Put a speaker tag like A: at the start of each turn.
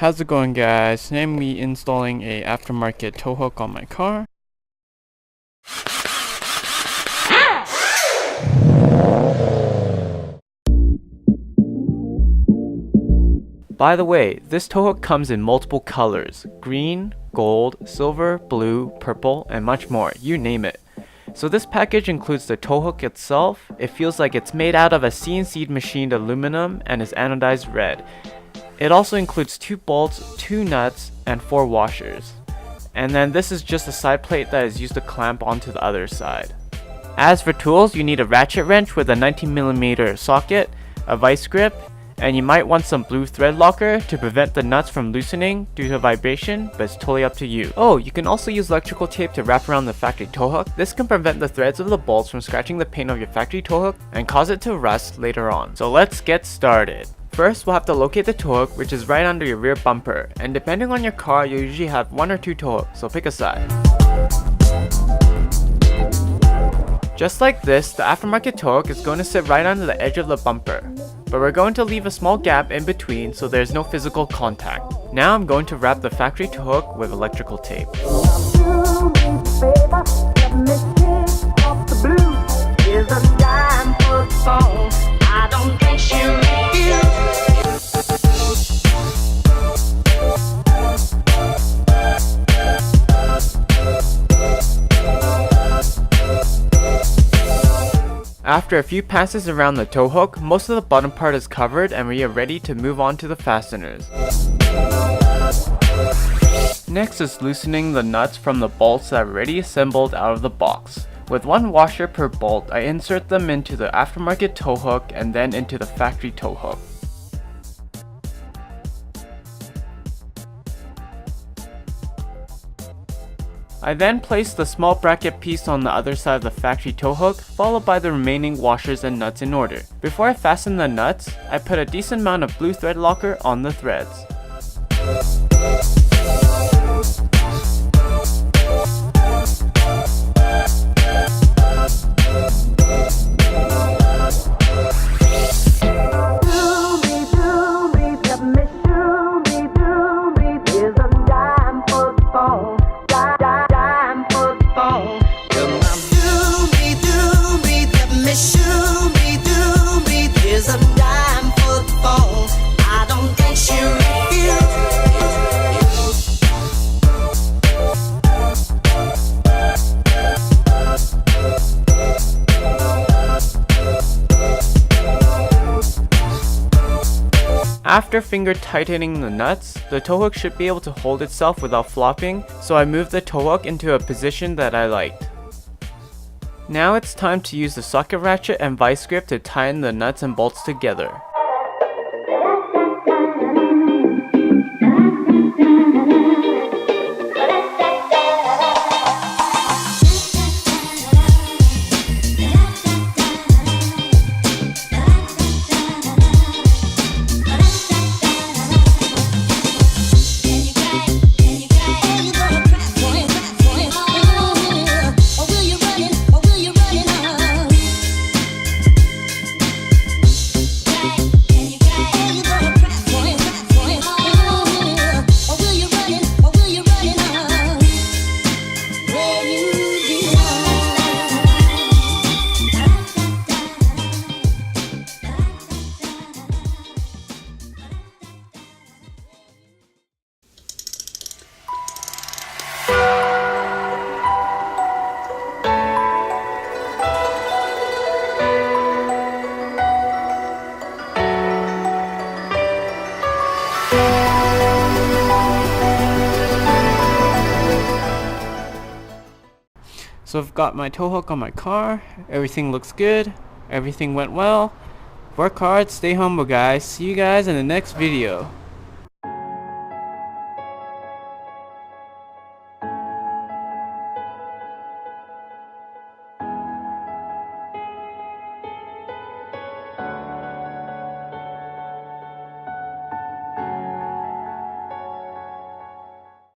A: How's it going, guys? Today I'm going to be installing a aftermarket tow hook on my car. By the way, this tow hook comes in multiple colors: green, gold, silver, blue, purple, and much more, you name it. So this package includes the tow hook itself. It feels like it's made out of a CNC machined aluminum and is anodized red. It also includes 2 bolts, 2 nuts, and 4 washers. And then this is just a side plate that is used to clamp onto the other side. As for tools, you need a ratchet wrench with a 19mm socket, a vice grip, and you might want some blue thread locker to prevent the nuts from loosening due to vibration, but it's totally up to you. Oh, you can also use electrical tape to wrap around the factory tow hook. This can prevent the threads of the bolts from scratching the paint of your factory tow hook and cause it to rust later on. So let's get started. First, we'll have to locate the tow hook, which is right under your rear bumper, and depending on your car, you'll usually have 1 or 2 tow hooks, so pick a side. Just like this, the aftermarket tow hook is going to sit right under the edge of the bumper, but we're going to leave a small gap in between so there's no physical contact. Now I'm going to wrap the factory tow hook with electrical tape. After a few passes around the tow hook, most of the bottom part is covered and we are ready to move on to the fasteners. Next is loosening the nuts from the bolts that are already assembled out of the box. With 1 washer per bolt, I insert them into the aftermarket tow hook and then into the factory tow hook. I then place the small bracket piece on the other side of the factory tow hook, followed by the remaining washers and nuts in order. Before I fasten the nuts, I put a decent amount of blue thread locker on the threads. After finger tightening the nuts, the tow hook should be able to hold itself without flopping, so I moved the tow hook into a position that I liked. Now it's time to use the socket ratchet and vice grip to tighten the nuts and bolts together. So I've got my tow hook on my car, everything looks good, everything went well. Work hard, stay humble, guys. See you guys in the next video.